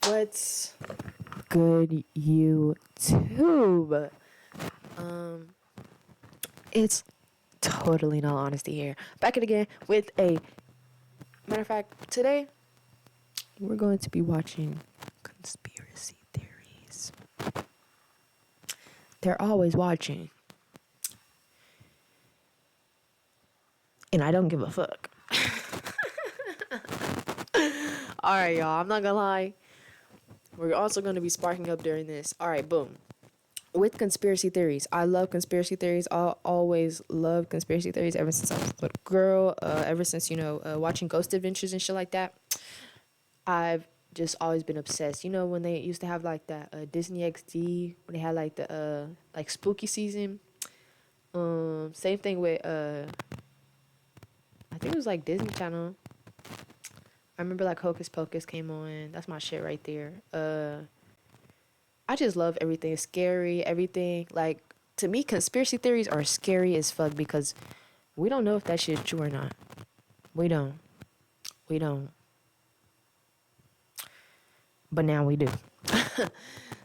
What's good, YouTube? It's totally not honesty here. Back it again with a matter of fact. Today we're going to be watching conspiracy theories. They're always watching, and I don't give a fuck. All right, y'all. I'm not gonna lie. We're also going to be sparking up during this. All right, boom. With conspiracy theories, I love conspiracy theories. I always loved conspiracy theories ever since I was a little girl. Ever since, watching Ghost Adventures and shit like that. I've just always been obsessed. You know, when they used to have like that Disney XD, when they had like the like spooky season. Same thing with I think it was like Disney Channel. I remember like Hocus Pocus came on. That's my shit right there. I just love everything. Scary, everything. Like, to me, conspiracy theories are scary as fuck because we don't know if that shit's true or not. We don't. But now we do.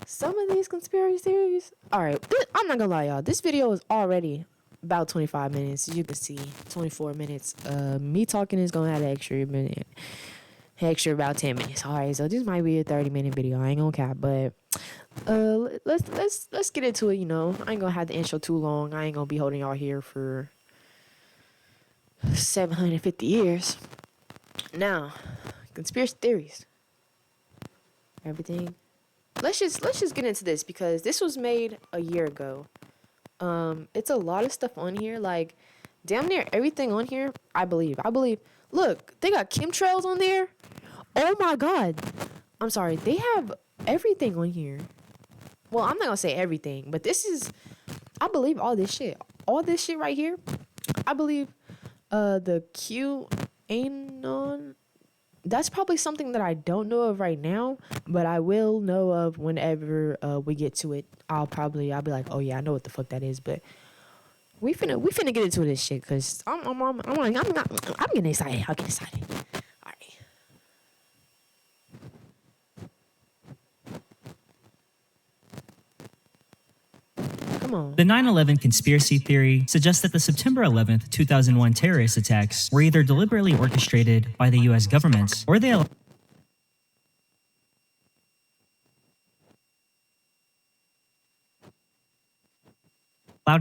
Some of these conspiracy theories. Alright, I'm not gonna lie, y'all. This video is already about 25 minutes. As you can see, 24 minutes. Me talking is gonna add an extra minute. Extra about 10 minutes. Alright, so this might be a 30-minute video. I ain't gonna cap, but let's get into it. You know, I ain't gonna have the intro too long. I ain't gonna be holding y'all here for 750 years. Now, conspiracy theories. Everything. Let's just get into this because this was made a year ago. It's a lot of stuff on here. Like, damn near everything on here. I believe. Look, they got chemtrails on there. Oh my god. I'm sorry. They have everything on here. Well, I'm not gonna say everything, but I believe all this shit. All this shit right here. I believe the QAnon. That's probably something that I don't know of right now, but I will know of whenever we get to it. I'll be like, oh yeah, I know what the fuck that is, but we finna get into this shit because I'm getting excited. I'll get excited. All right. Come on. The 9/11 conspiracy theory suggests that the September 11th, 2001 terrorist attacks were either deliberately orchestrated by the US government or they allowed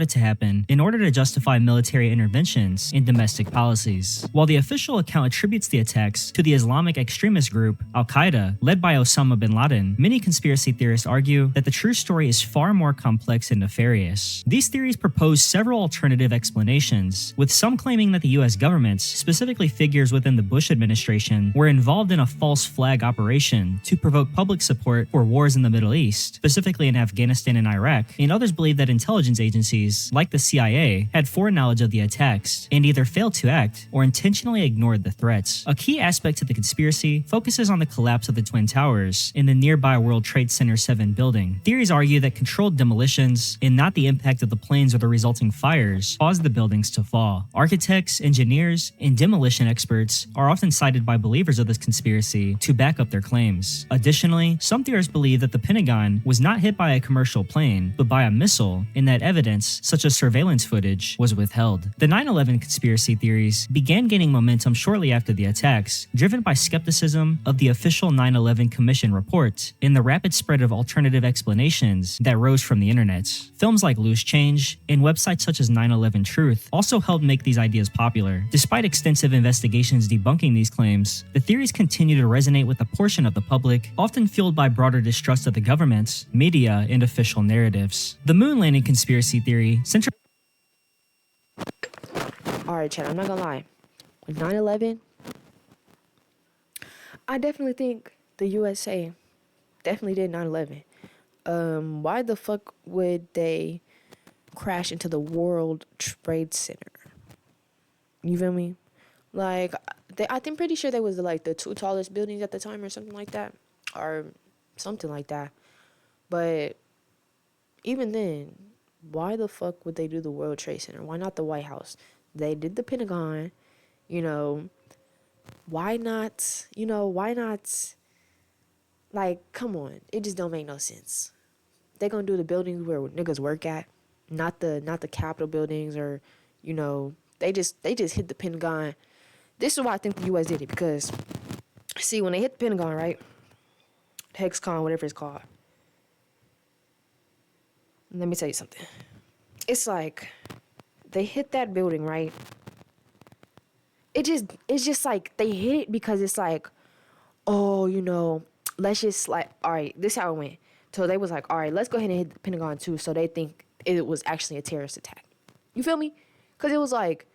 it to happen in order to justify military interventions in domestic policies. While the official account attributes the attacks to the Islamic extremist group Al-Qaeda, led by Osama bin Laden, many conspiracy theorists argue that the true story is far more complex and nefarious. These theories propose several alternative explanations, with some claiming that the US government, specifically figures within the Bush administration, were involved in a false flag operation to provoke public support for wars in the Middle East, specifically in Afghanistan and Iraq, and others believe that intelligence agencies like the CIA, had foreknowledge of the attacks and either failed to act or intentionally ignored the threats. A key aspect to the conspiracy focuses on the collapse of the Twin Towers in the nearby World Trade Center 7 building. Theories argue that controlled demolitions and not the impact of the planes or the resulting fires caused the buildings to fall. Architects, engineers, and demolition experts are often cited by believers of this conspiracy to back up their claims. Additionally, some theorists believe that the Pentagon was not hit by a commercial plane, but by a missile, and that evidence such as surveillance footage, was withheld. The 9/11 conspiracy theories began gaining momentum shortly after the attacks, driven by skepticism of the official 9/11 Commission report and the rapid spread of alternative explanations that rose from the internet. Films like Loose Change and websites such as 9/11 Truth also helped make these ideas popular. Despite extensive investigations debunking these claims, the theories continue to resonate with a portion of the public, often fueled by broader distrust of the government, media, and official narratives. The moon landing conspiracy theory Alright, Chad, I'm not gonna lie. With 9/11, I definitely think the USA definitely did 9/11. Why the fuck would they crash into the World Trade Center? You feel me? Like, I'm pretty sure they was like the 2 tallest buildings at the time or something like that. Or something like that. But even then, why the fuck would they do the World Trade Center? Why not the White House? They did the Pentagon, why not, Like, come on. It just don't make no sense. They gonna do the buildings where niggas work at, not the Capitol buildings, or, you know, they just hit the Pentagon. This is why I think the U.S. did it, because, see, when they hit the Pentagon, right, Hexcon, whatever it's called, let me tell you something. It's like, they hit that building, right? It's just like, they hit it because it's like, oh, you know, let's just, like, all right, this is how it went. So they was like, all right, let's go ahead and hit the Pentagon too, so they think it was actually a terrorist attack. You feel me? Because it was like,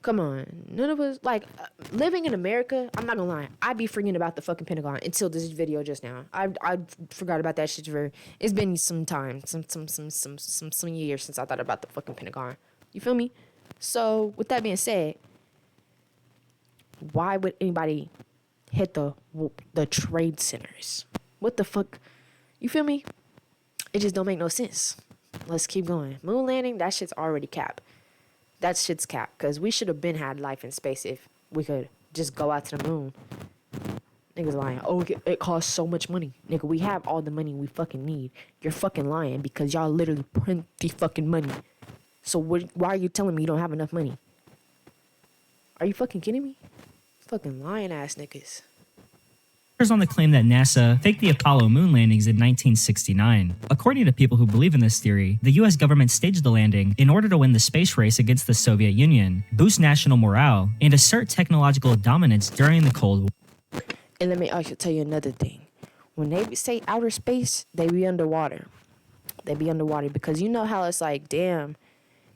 come on, none of us, like, living in America, I'm not gonna lie, I'd be forgetting about the fucking Pentagon until this video just now. I forgot about that shit it's been some time, some years since I thought about the fucking Pentagon. You feel me? So, with that being said, why would anybody hit the trade centers? What the fuck? You feel me? It just don't make no sense. Let's keep going. Moon landing, that shit's already capped. That shit's capped. Because we should have been had life in space if we could just go out to the moon. Niggas lying. Oh, it costs so much money. Nigga, we have all the money we fucking need. You're fucking lying because y'all literally print the fucking money. So why are you telling me you don't have enough money? Are you fucking kidding me? Fucking lying ass niggas. On the claim that NASA faked the Apollo moon landings in 1969. According to people who believe in this theory, the US government staged the landing in order to win the space race against the Soviet Union, boost national morale, and assert technological dominance during the Cold War. And let me also tell you another thing. When they say outer space, they be underwater. They be underwater because you know how it's like, damn,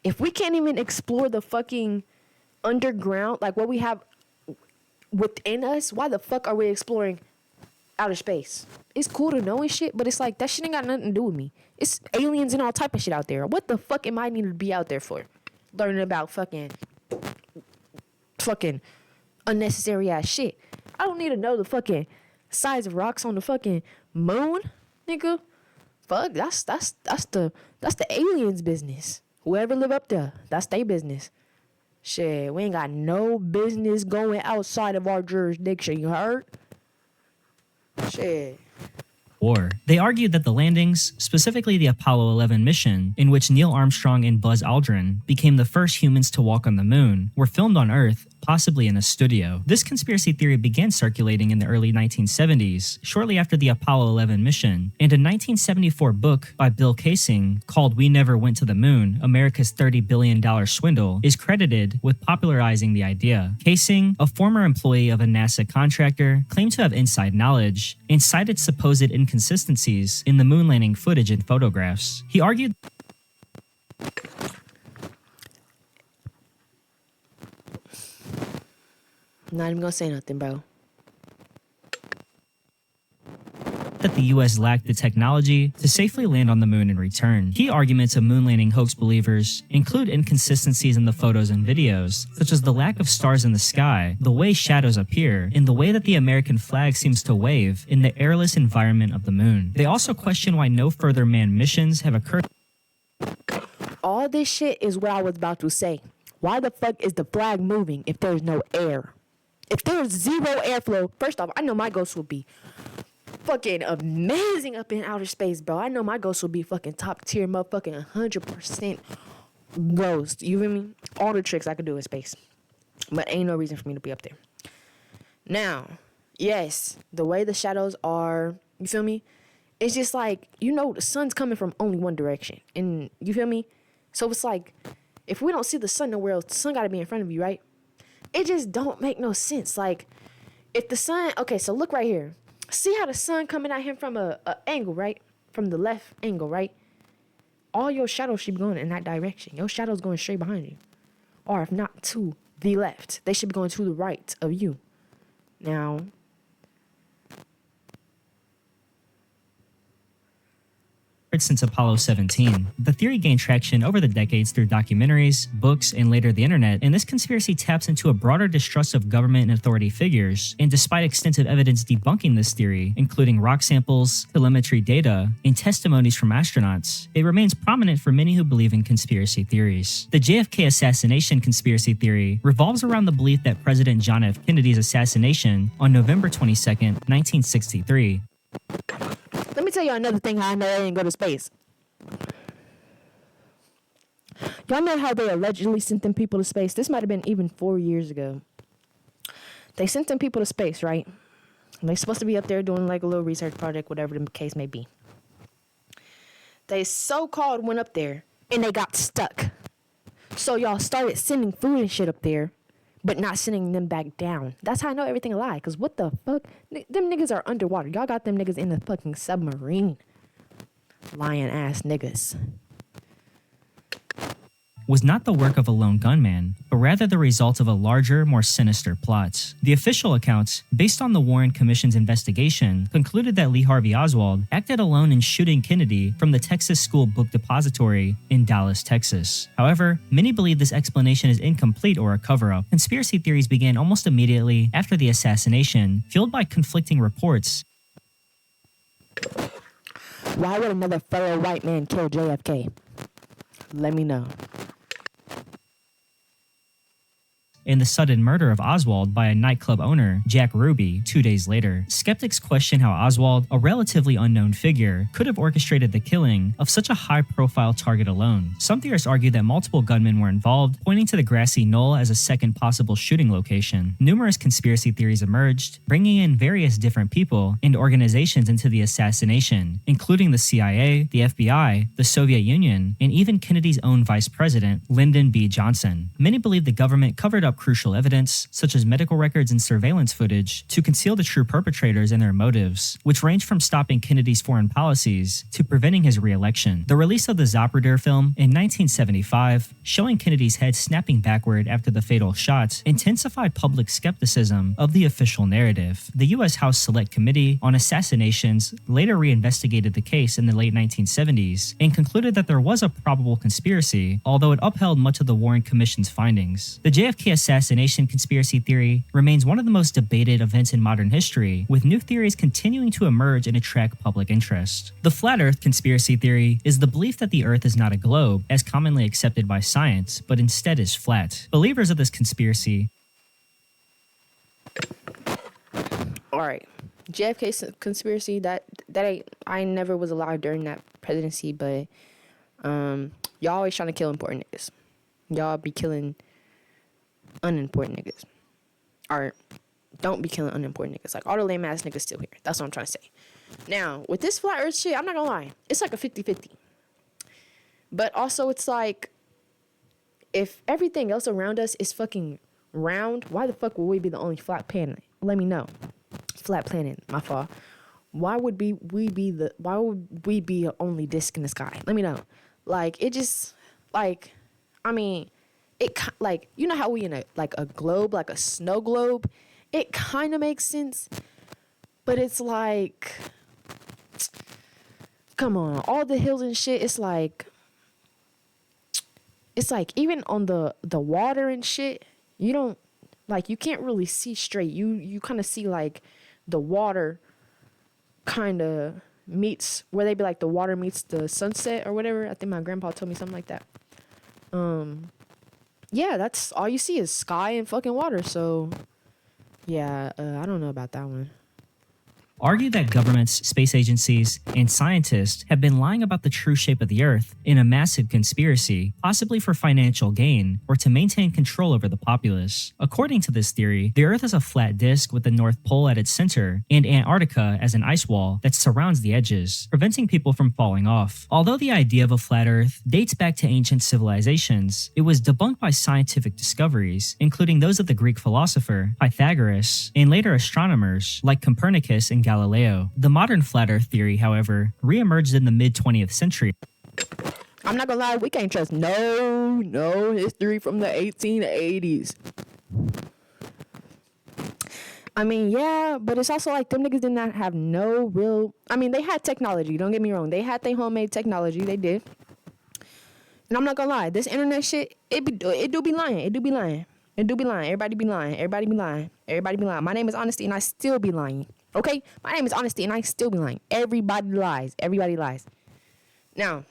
if we can't even explore the fucking underground, like what we have within us, why the fuck are we exploring outer space? It's cool to know and shit, but it's like, that shit ain't got nothing to do with me. It's aliens and all type of shit out there. What the fuck am I needing to be out there for? Learning about fucking unnecessary ass shit. I don't need to know the fucking size of rocks on the fucking moon, nigga. Fuck, that's the aliens' business. Whoever live up there, that's their business. Shit, we ain't got no business going outside of our jurisdiction, you heard? Shit. War. They argued that the landings, specifically the Apollo 11 mission, in which Neil Armstrong and Buzz Aldrin became the first humans to walk on the moon, were filmed on Earth, possibly in a studio. This conspiracy theory began circulating in the early 1970s, shortly after the Apollo 11 mission, and a 1974 book by Bill Kaysing called We Never Went to the Moon, America's $30 billion Swindle, is credited with popularizing the idea. Kaysing, a former employee of a NASA contractor, claimed to have inside knowledge and cited supposed inconsistencies in the moon landing footage and photographs. He argued Not even gonna say nothing, bro. that the US lacked the technology to safely land on the moon and return. Key arguments of moon landing hoax believers include inconsistencies in the photos and videos, such as the lack of stars in the sky, the way shadows appear, and the way that the American flag seems to wave in the airless environment of the moon. They also question why no further manned missions have occurred. All this shit is what I was about to say. Why the fuck is the flag moving if there's no air? If there's zero airflow, first off, I know my ghost will be fucking amazing up in outer space, bro. I know my ghost will be fucking top tier, motherfucking 100% ghost. You feel me? All the tricks I could do in space. But ain't no reason for me to be up there. Now, yes, the way the shadows are, you feel me? It's just like, you know, the sun's coming from only one direction. And you feel me? So it's like, if we don't see the sun nowhere else, the sun gotta be in front of you, right? It just don't make no sense. Like, if the sun, okay, so look right here. See how the sun coming at him from a angle, right? From the left angle, right? All your shadows should be going in that direction. Your shadow's going straight behind you. Or if not to the left, they should be going to the right of you. Now, since Apollo 17. The theory gained traction over the decades through documentaries, books, and later the internet, and this conspiracy taps into a broader distrust of government and authority figures. And despite extensive evidence debunking this theory, including rock samples, telemetry data, and testimonies from astronauts, it remains prominent for many who believe in conspiracy theories. The JFK assassination conspiracy theory revolves around the belief that President John F. Kennedy's assassination on November 22, 1963, Let me tell you another thing how I know they didn't go to space. Y'all know how they allegedly sent them people to space? This might have been even 4 years ago. They sent them people to space, right? And they're supposed to be up there doing like a little research project, whatever the case may be. They so-called went up there and they got stuck. So y'all started sending food and shit up there, but not sending them back down. That's how I know everything a lie. Because what the fuck? Them niggas are underwater. Y'all got them niggas in a fucking submarine. Lying ass niggas. Was not the work of a lone gunman, but rather the result of a larger, more sinister plot. The official accounts, based on the Warren Commission's investigation, concluded that Lee Harvey Oswald acted alone in shooting Kennedy from the Texas School Book Depository in Dallas, Texas. However, many believe this explanation is incomplete or a cover-up. Conspiracy theories began almost immediately after the assassination, fueled by conflicting reports. Why would another fellow white man kill JFK? Let me know. In the sudden murder of Oswald by a nightclub owner, Jack Ruby, 2 days later. Skeptics question how Oswald, a relatively unknown figure, could have orchestrated the killing of such a high-profile target alone. Some theorists argue that multiple gunmen were involved, pointing to the grassy knoll as a second possible shooting location. Numerous conspiracy theories emerged, bringing in various different people and organizations into the assassination, including the CIA, the FBI, the Soviet Union, and even Kennedy's own vice president, Lyndon B. Johnson. Many believe the government covered up crucial evidence, such as medical records and surveillance footage, to conceal the true perpetrators and their motives, which range from stopping Kennedy's foreign policies to preventing his re-election. The release of the Zapruder film in 1975, showing Kennedy's head snapping backward after the fatal shot, intensified public skepticism of the official narrative. The U.S. House Select Committee on Assassinations later reinvestigated the case in the late 1970s and concluded that there was a probable conspiracy, although it upheld much of the Warren Commission's findings. The JFK assassination conspiracy theory remains one of the most debated events in modern history, with new theories continuing to emerge and attract public interest. The Flat Earth conspiracy theory is the belief that the Earth is not a globe, as commonly accepted by science, but instead is flat. Believers of this conspiracy. Alright. JFK conspiracy, I never was alive during that presidency, but y'all always trying to kill important niggas. Y'all be killing unimportant niggas. Or don't be killing unimportant niggas. Like, all the lame ass niggas still here. That's what I'm trying to say. Now, with this flat earth shit, I'm not gonna lie. It's like a 50-50. But also, it's like, if everything else around us is fucking round, why the fuck would we be the only flat planet? Let me know. Flat planet, my fault. Why would we be the only disc in the sky? Let me know. Like, it just, like, I mean, it, like, you know how we in a globe, like a snow globe? It kind of makes sense, but it's like, come on, all the hills and shit, it's like even on the water and shit, you don't, like, you can't really see straight. You kind of see, like, the water kind of meets, where they be like, the water meets the sunset or whatever. I think my grandpa told me something like that. Yeah, that's all you see is sky and fucking water. So, yeah, I don't know about that one. Argue that governments, space agencies, and scientists have been lying about the true shape of the Earth in a massive conspiracy, possibly for financial gain or to maintain control over the populace. According to this theory, the Earth is a flat disk with the North Pole at its center and Antarctica as an ice wall that surrounds the edges, preventing people from falling off. Although the idea of a flat Earth dates back to ancient civilizations, it was debunked by scientific discoveries, including those of the Greek philosopher Pythagoras and later astronomers like Copernicus and Galileo. The modern flat Earth theory, however, re-emerged in the mid-20th century. I'm not gonna lie, we can't trust no history from the 1880s. I mean, yeah, but it's also like them niggas did not have no real, I mean, they had technology, don't get me wrong. They had their homemade technology, they did. And I'm not gonna lie, this internet shit, it do be lying. Everybody be lying. My name is Honesty and I still be lying. Okay? My name is Honesty and I still be lying. Everybody lies. Now,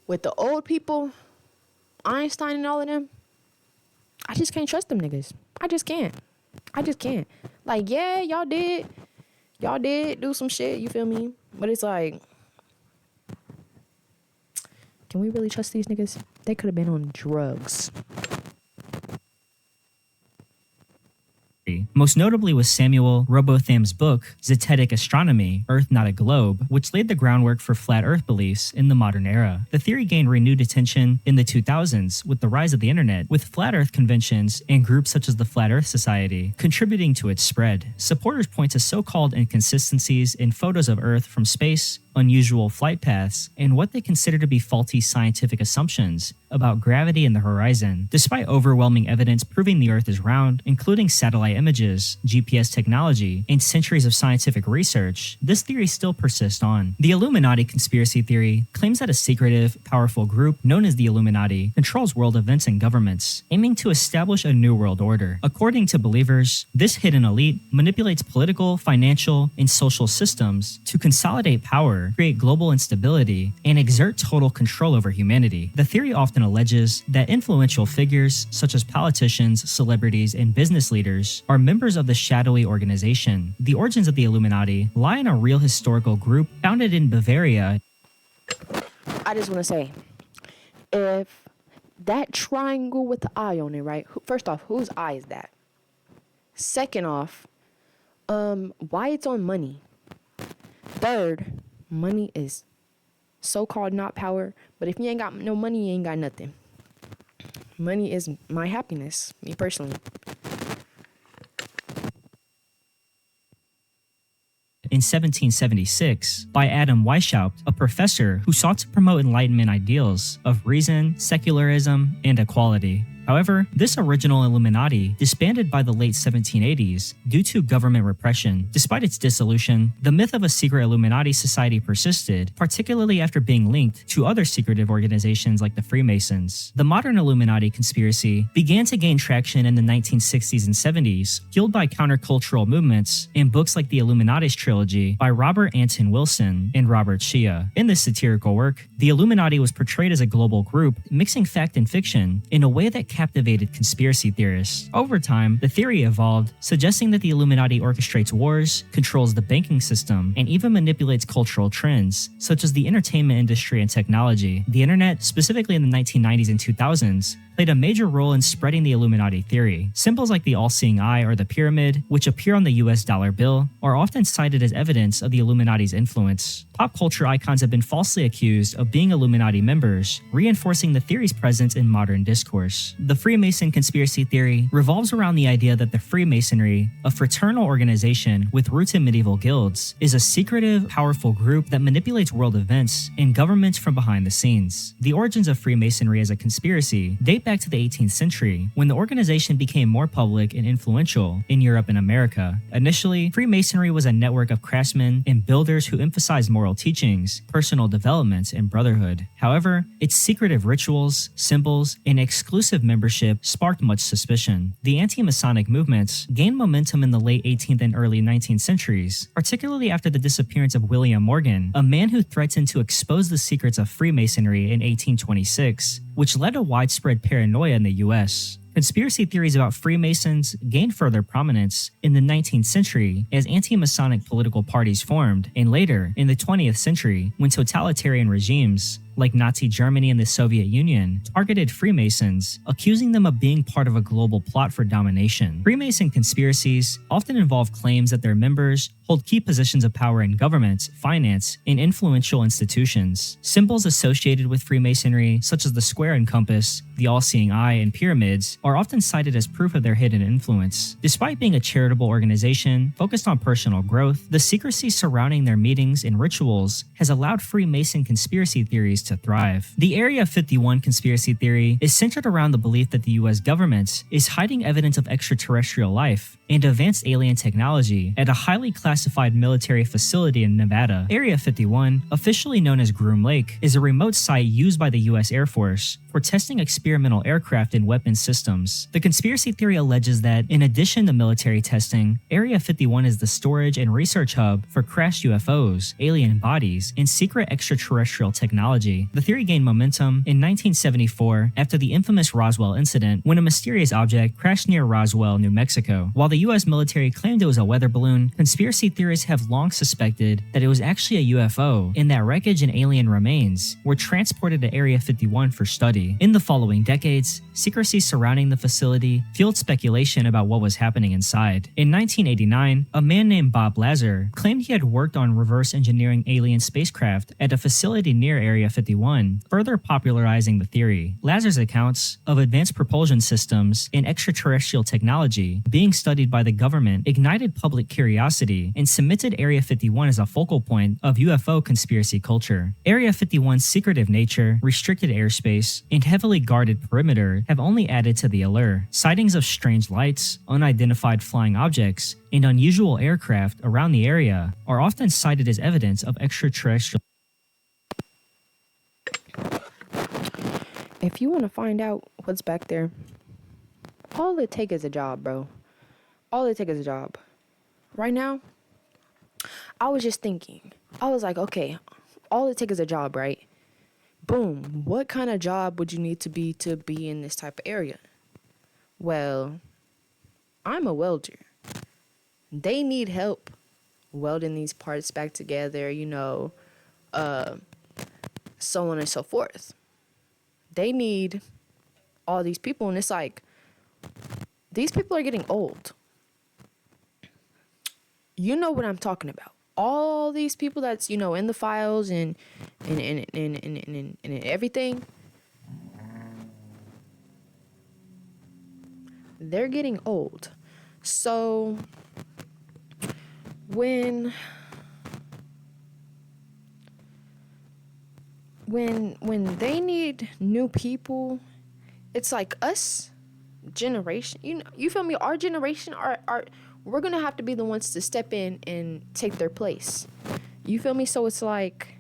with the old people, Einstein and all of them, I just can't trust them niggas. I just can't. I just can't. Like, yeah, y'all did do some shit, you feel me? But it's like, can we really trust these niggas? They could have been on drugs. Most notably was Samuel Robotham's book, Zetetic Astronomy, Earth Not a Globe, which laid the groundwork for flat Earth beliefs in the modern era. The theory gained renewed attention in the 2000s with the rise of the internet, with flat Earth conventions and groups such as the Flat Earth Society contributing to its spread. Supporters point to so-called inconsistencies in photos of Earth from space, unusual flight paths, and what they consider to be faulty scientific assumptions about gravity and the horizon. Despite overwhelming evidence proving the Earth is round, including satellite images, GPS technology, and centuries of scientific research, this theory still persists on. The Illuminati conspiracy theory claims that a secretive, powerful group known as the Illuminati controls world events and governments, aiming to establish a new world order. According to believers, this hidden elite manipulates political, financial, and social systems to consolidate power, create global instability, and exert total control over humanity. The theory often alleges that influential figures such as politicians, celebrities, and business leaders are members of the shadowy organization. The origins of the Illuminati lie in a real historical group founded in Bavaria. I just want to say, if that triangle with the eye on it, right? First off, whose eye is that? Second off, why it's on money? Third, money is so-called not power, but if you ain't got no money, you ain't got nothing. Money is my happiness, me personally. In 1776 by Adam Weishaupt, a professor who sought to promote Enlightenment ideals of reason, secularism, and equality. However, this original Illuminati disbanded by the late 1780s due to government repression. Despite its dissolution, the myth of a secret Illuminati society persisted, particularly after being linked to other secretive organizations like the Freemasons. The modern Illuminati conspiracy began to gain traction in the 1960s and 70s, fueled by countercultural movements and books like the Illuminatis trilogy by Robert Anton Wilson and Robert Shea. In this satirical work, the Illuminati was portrayed as a global group, mixing fact and fiction in a way that captivated conspiracy theorists. Over time, the theory evolved, suggesting that the Illuminati orchestrates wars, controls the banking system, and even manipulates cultural trends, such as the entertainment industry and technology. The internet, specifically in the 1990s and 2000s, played a major role in spreading the Illuminati theory. Symbols like the all-seeing eye or the pyramid, which appear on the US dollar bill, are often cited as evidence of the Illuminati's influence. Pop culture icons have been falsely accused of being Illuminati members, reinforcing the theory's presence in modern discourse. The Freemason conspiracy theory revolves around the idea that the Freemasonry, a fraternal organization with roots in medieval guilds, is a secretive, powerful group that manipulates world events and governments from behind the scenes. The origins of Freemasonry as a conspiracy date back to the 18th century, when the organization became more public and influential in Europe and America. Initially, Freemasonry was a network of craftsmen and builders who emphasized moral teachings, personal development, and brotherhood. However, its secretive rituals, symbols, and exclusive membership sparked much suspicion. The anti-Masonic movements gained momentum in the late 18th and early 19th centuries, particularly after the disappearance of William Morgan, a man who threatened to expose the secrets of Freemasonry in 1826, which led to widespread paranoia in the US. Conspiracy theories about Freemasons gained further prominence in the 19th century as anti-Masonic political parties formed, and later, in the 20th century, when totalitarian regimes like Nazi Germany and the Soviet Union targeted Freemasons, accusing them of being part of a global plot for domination. Freemason conspiracies often involve claims that their members hold key positions of power in government, finance, and influential institutions. Symbols associated with Freemasonry, such as the square and compass, the all-seeing eye, and pyramids, are often cited as proof of their hidden influence. Despite being a charitable organization focused on personal growth, the secrecy surrounding their meetings and rituals has allowed Freemason conspiracy theories to thrive. The Area 51 conspiracy theory is centered around the belief that the US government is hiding evidence of extraterrestrial life and advanced alien technology at a highly classified military facility in Nevada. Area 51, officially known as Groom Lake, is a remote site used by the US Air Force for testing experimental aircraft and weapons systems. The conspiracy theory alleges that, in addition to military testing, Area 51 is the storage and research hub for crashed UFOs, alien bodies, and secret extraterrestrial technology. The theory gained momentum in 1974 after the infamous Roswell incident, when a mysterious object crashed near Roswell, New Mexico. While the US military claimed it was a weather balloon, conspiracy theorists have long suspected that it was actually a UFO, and that wreckage and alien remains were transported to Area 51 for study. In the following decades, secrecy surrounding the facility fueled speculation about what was happening inside. In 1989, a man named Bob Lazar claimed he had worked on reverse engineering alien spacecraft at a facility near Area 51, further popularizing the theory. Lazar's accounts of advanced propulsion systems and extraterrestrial technology being studied by the government ignited public curiosity and cemented Area 51 as a focal point of UFO conspiracy culture. Area 51's secretive nature, restricted airspace, and heavily guarded perimeter have only added to the allure. Sightings of strange lights, unidentified flying objects, and unusual aircraft around the area are often cited as evidence of extraterrestrial. If you want to find out what's back there, all it takes is a job, bro. All it takes is a job. Right now, I was just thinking. I was like, okay, all it takes is a job, right? Boom. What kind of job would you need to be in this type of area? Well, I'm a welder. They need help welding these parts back together, so on and so forth. They need all these people, and it's like, these people are getting old. You know what I'm talking about. All these people that's, in the files and everything, they're getting old. So when they need new people, it's like us generation, you feel me? Our generation we're gonna have to be the ones to step in and take their place. You feel me? So it's like,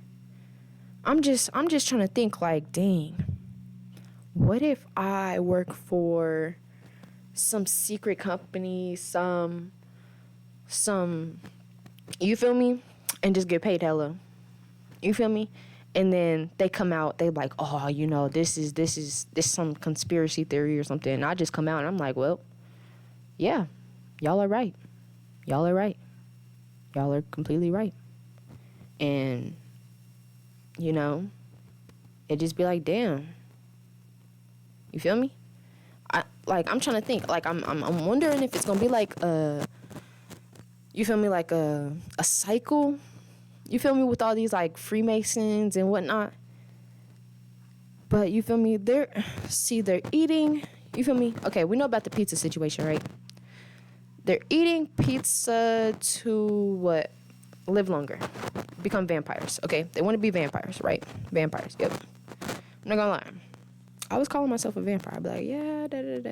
I'm just trying to think, like, dang, what if I work for some secret company, some you feel me, and just get paid hella, you feel me? And then they come out, they like, oh, this is some conspiracy theory or something. And I just come out and I'm like, well, yeah, y'all are right. Y'all are right. Y'all are completely right. And, it just be like, damn. You feel me? I'm trying to think. Like, I'm wondering if it's gonna be like you feel me, like a cycle. You feel me, with all these like Freemasons and whatnot. But you feel me, they're eating. You feel me? Okay, we know about the pizza situation, right? They're eating pizza to what? Live longer, become vampires. Okay, they want to be vampires, right? Vampires. Yep. I'm not gonna lie. I was calling myself a vampire. I'd be like, yeah, because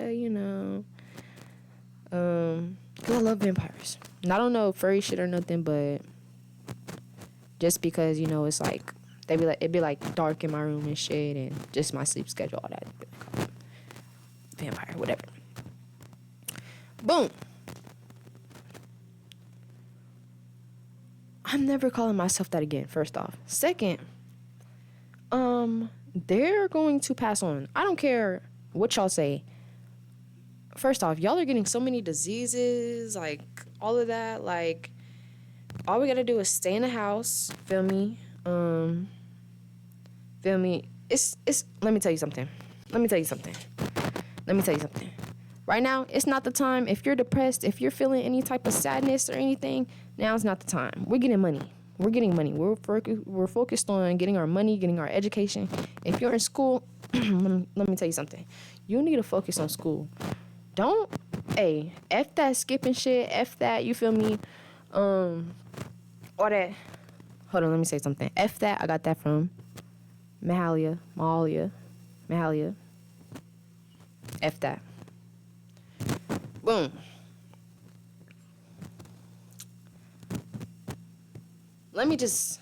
I love vampires. And I don't know furry shit or nothing, but just because, it's like, it'd be like dark in my room and shit, and just my sleep schedule, all that. Vampire, whatever. Boom. I'm never calling myself that again, first off. Second, they're going to pass on. I don't care what y'all say. First off, y'all are getting so many diseases, like, all of that. Like, all we gotta do is stay in the house, feel me? Feel me? It's, let me tell you something. Right now, it's not the time. If you're depressed, if you're feeling any type of sadness or anything, now's not the time. We're getting money. We're focused on getting our money, getting our education. If you're in school, let me tell you something. You need to focus on school. Don't, F that skipping shit, F that, you feel me? All that. Hold on, let me say something. F that, I got that from Mahalia. F that. Boom. Let me just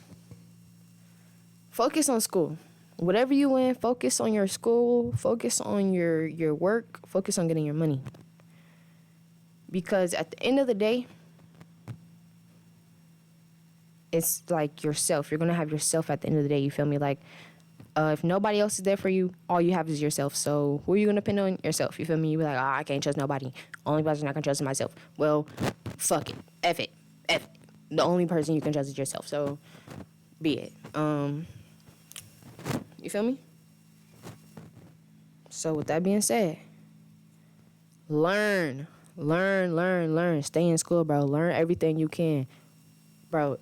focus on school. Whatever you in, focus on your school, focus on your work, focus on getting your money. Because at the end of the day, it's like yourself. You're going to have yourself at the end of the day. You feel me? Like, if nobody else is there for you, all you have is yourself. So who are you going to depend on? Yourself. You feel me? You be like, I can't trust nobody. Only person I can trust is myself. Well, fuck it. F it. F it. The only person you can trust is yourself. So be it. You feel me? So with that being said, learn. Stay in school, bro. Learn everything you can. Bro,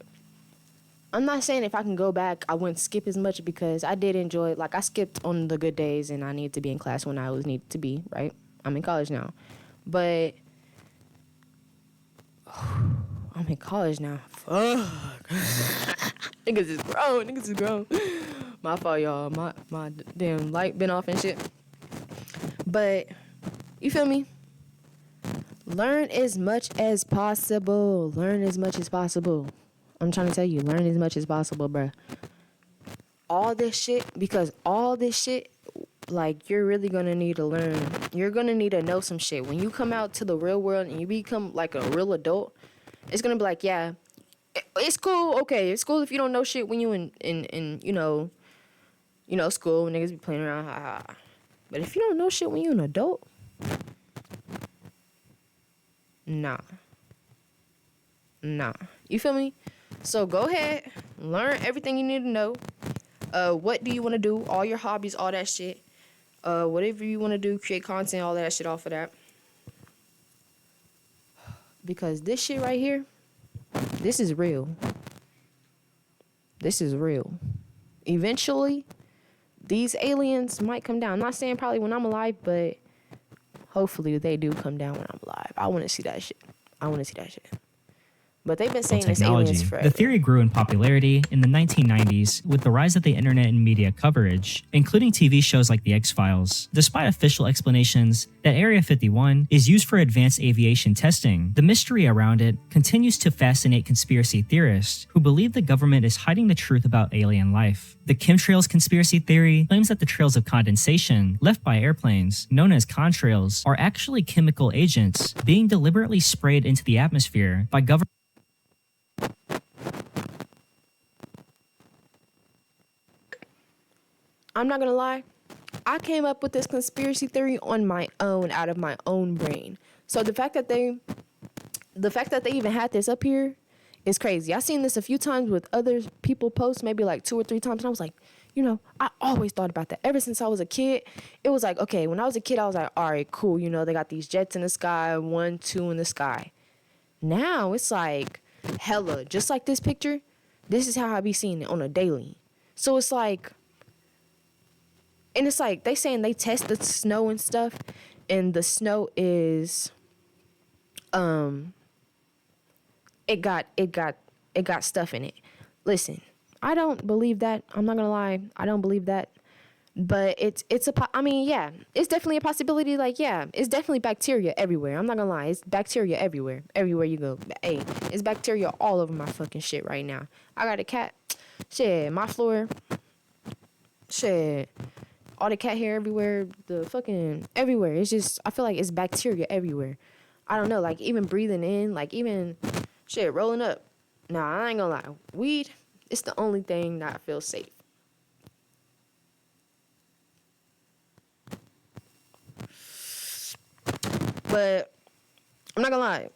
I'm not saying if I can go back, I wouldn't skip as much because I did enjoy it. Like, I skipped on the good days and I needed to be in class when I was needed to be, right? I'm in college now. But I'm in college now. Fuck. Niggas is grown. My fault, y'all. My damn light been off and shit. But, you feel me? Learn as much as possible. I'm trying to tell you, learn as much as possible, bruh. All this shit, like, you're really gonna need to learn. You're gonna need to know some shit. When you come out to the real world and you become, like, a real adult, it's gonna be like, yeah, it's cool, okay, it's cool if you don't know shit when you in you know, school, when niggas be playing around, ha. But if you don't know shit when you an adult, nah. You feel me? So go ahead, learn everything you need to know. What do you want to do? All your hobbies, all that shit. Whatever you want to do, create content, all that shit off of that. Because this shit right here, this is real. Eventually, these aliens might come down. I'm not saying probably when I'm alive, but hopefully they do come down when I'm alive. I want to see that shit. But they've been saying it's aliens forever. The theory grew in popularity in the 1990s with the rise of the internet and media coverage, including TV shows like The X-Files. Despite official explanations that Area 51 is used for advanced aviation testing, the mystery around it continues to fascinate conspiracy theorists who believe the government is hiding the truth about alien life. The chemtrails conspiracy theory claims that the trails of condensation left by airplanes, known as contrails, are actually chemical agents being deliberately sprayed into the atmosphere by government. I'm not gonna lie, I came up with this conspiracy theory on my own, out of my own brain. So the fact that they even had this up here is crazy. I've seen this a few times with other people post, maybe like 2 or 3 times, and I was like, I always thought about that. Ever since I was a kid, it was like, okay, when I was a kid, I was like, all right, cool, they got these jets in the sky, 1, 2 in the sky. Now it's like hella, just like this picture, this is how I be seeing it on a daily. So it's like, and it's like they saying they test the snow and stuff, and the snow is, it got stuff in it. Listen, I don't believe that. I'm not gonna lie, I don't believe that. But it's definitely a possibility. Like, yeah, it's definitely bacteria everywhere. I'm not gonna lie, it's bacteria everywhere you go. Hey, it's bacteria all over my fucking shit right now. I got a cat. Shit, my floor. Shit. All the cat hair everywhere, the fucking everywhere. It's just, I feel like it's bacteria everywhere. I don't know, like even breathing in, like even shit rolling up. Nah, I ain't gonna lie. Weed, it's the only thing that feels safe. But I'm not gonna lie.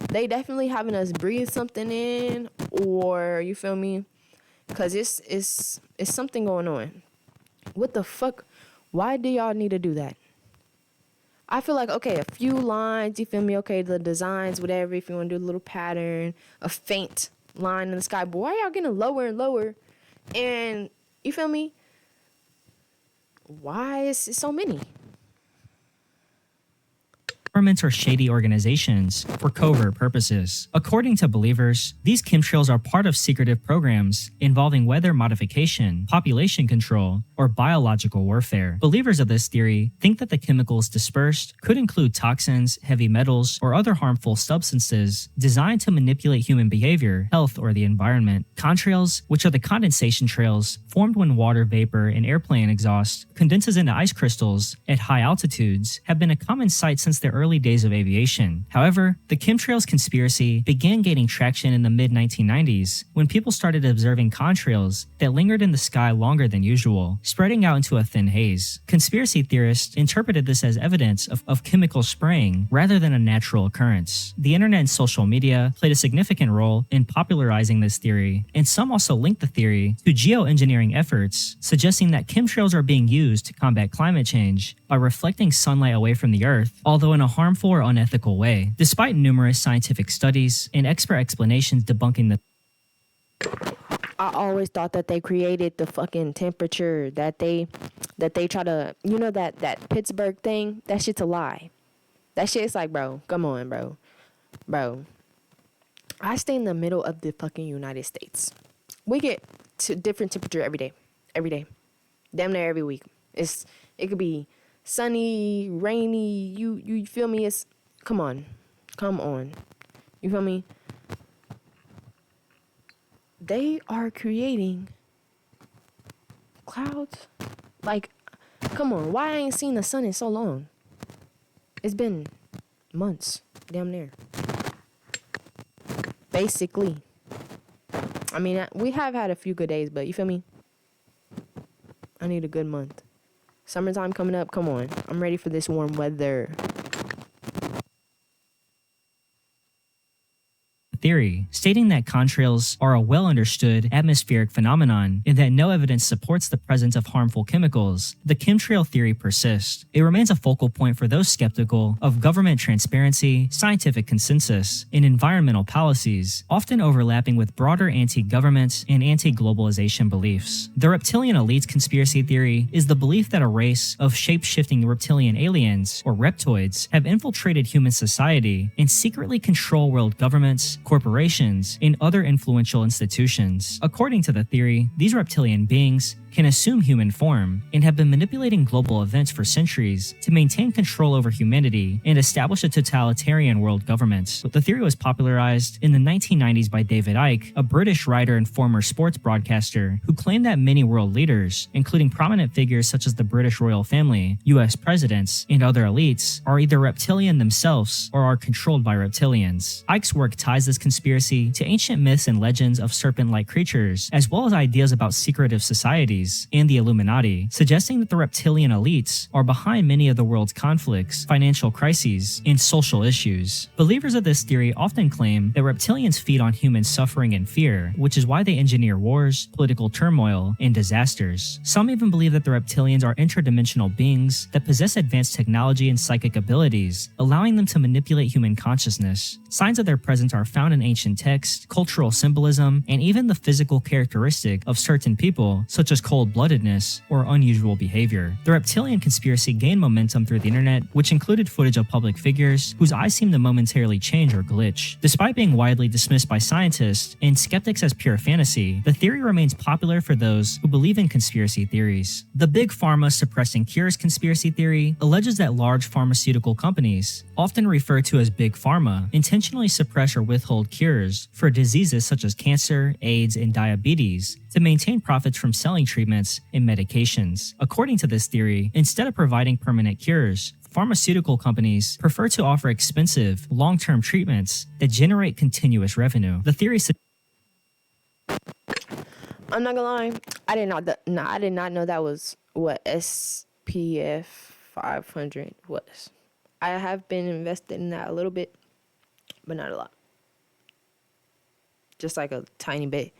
They definitely having us breathe something in, or you feel me? Cause it's something going on. What the fuck? Why do y'all need to do that? I feel like, okay, a few lines, you feel me? Okay, the designs, whatever. If you want to do a little pattern, a faint line in the sky. But why y'all getting lower and lower? And you feel me? Why is it so many? governments or shady organizations for covert purposes. According to believers, these chemtrails are part of secretive programs involving weather modification, population control, or biological warfare. Believers of this theory think that the chemicals dispersed could include toxins, heavy metals, or other harmful substances designed to manipulate human behavior, health, or the environment. Contrails, which are the condensation trails formed when water vapor in airplane exhaust condenses into ice crystals at high altitudes, have been a common sight since the early days of aviation. However, the chemtrails conspiracy began gaining traction in the mid-1990s when people started observing contrails that lingered in the sky longer than usual, spreading out into a thin haze. Conspiracy theorists interpreted this as evidence of chemical spraying rather than a natural occurrence. The internet and social media played a significant role in popularizing this theory, and some also linked the theory to geoengineering efforts, suggesting that chemtrails are being used to combat climate change by reflecting sunlight away from the Earth, although in a harmful or unethical way. Despite numerous scientific studies and expert explanations debunking the I always thought that they created the fucking temperature, that they try to, that Pittsburgh thing, that shit's a lie. That shit's like, bro, come on, bro. Bro, I stay in the middle of the fucking United States. We get to different temperature every day. Damn near every week. It could be sunny, rainy, you feel me? Come on. You feel me? They are creating clouds. Like, come on, why I ain't seen the sun in so long? It's been months, damn near. Basically. I mean, we have had a few good days, but you feel me? I need a good month. Summertime coming up, come on. I'm ready for this warm weather. theory, stating that contrails are a well-understood atmospheric phenomenon and that no evidence supports the presence of harmful chemicals. The chemtrail theory persists. It remains a focal point for those skeptical of government transparency, scientific consensus, and environmental policies, often overlapping with broader anti-government and anti-globalization beliefs. The reptilian elite's conspiracy theory is the belief that a race of shape-shifting reptilian aliens, or reptoids, have infiltrated human society and secretly control world governments, corporations, and other influential institutions. According to the theory, these reptilian beings can assume human form and have been manipulating global events for centuries to maintain control over humanity and establish a totalitarian world government. The theory was popularized in the 1990s by David Icke, a British writer and former sports broadcaster who claimed that many world leaders, including prominent figures such as the British royal family, US presidents, and other elites, are either reptilian themselves or are controlled by reptilians. Icke's work ties this conspiracy to ancient myths and legends of serpent-like creatures, as well as ideas about secretive societies and the Illuminati, suggesting that the reptilian elites are behind many of the world's conflicts, financial crises, and social issues. Believers of this theory often claim that reptilians feed on human suffering and fear, which is why they engineer wars, political turmoil, and disasters. Some even believe that the reptilians are interdimensional beings that possess advanced technology and psychic abilities, allowing them to manipulate human consciousness. Signs of their presence are found in ancient texts, cultural symbolism, and even the physical characteristic of certain people, such as cold-bloodedness or unusual behavior. The reptilian conspiracy gained momentum through the internet, which included footage of public figures whose eyes seemed to momentarily change or glitch. Despite being widely dismissed by scientists and skeptics as pure fantasy, the theory remains popular for those who believe in conspiracy theories. The Big Pharma suppressing cures conspiracy theory alleges that large pharmaceutical companies, often referred to as Big Pharma, intentionally suppress or withhold cures for diseases such as cancer, AIDS, and diabetes to maintain profits from selling treatments and medications. According to this theory, instead of providing permanent cures, pharmaceutical companies prefer to offer expensive, long-term treatments that generate continuous revenue. The theory I'm not gonna lie, I did not know that was what SPF 500 was. I have been invested in that a little bit, but not a lot. Just like a tiny bit.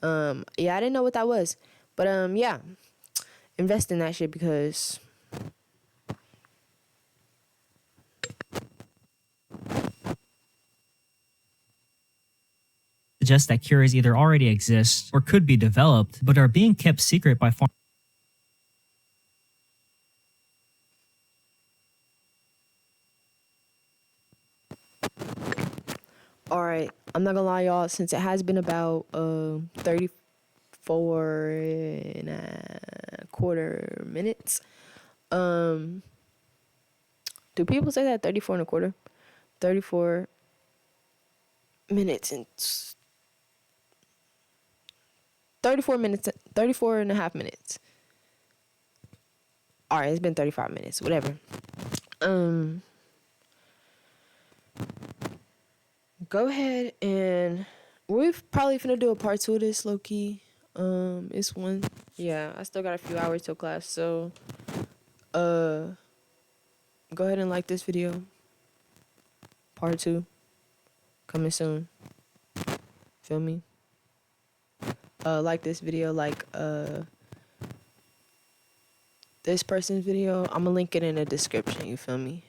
Yeah, I didn't know what that was. But yeah. Invest in that shit because suggests that cures either already exist or could be developed, but are being kept secret by All right, I'm not gonna lie, y'all. Since it has been about 34 and a quarter minutes. Do people say that 34 and a quarter? 34 minutes and 34 minutes, 34 and a half minutes. All right, it's been 35 minutes, whatever. Go ahead and we're probably finna do a part 2 of this, low key. It's one. Yeah, I still got a few hours till class, so go ahead and like this video. Part 2 coming soon. Feel me? Like this video, like this person's video. I'm gonna link it in the description, you feel me?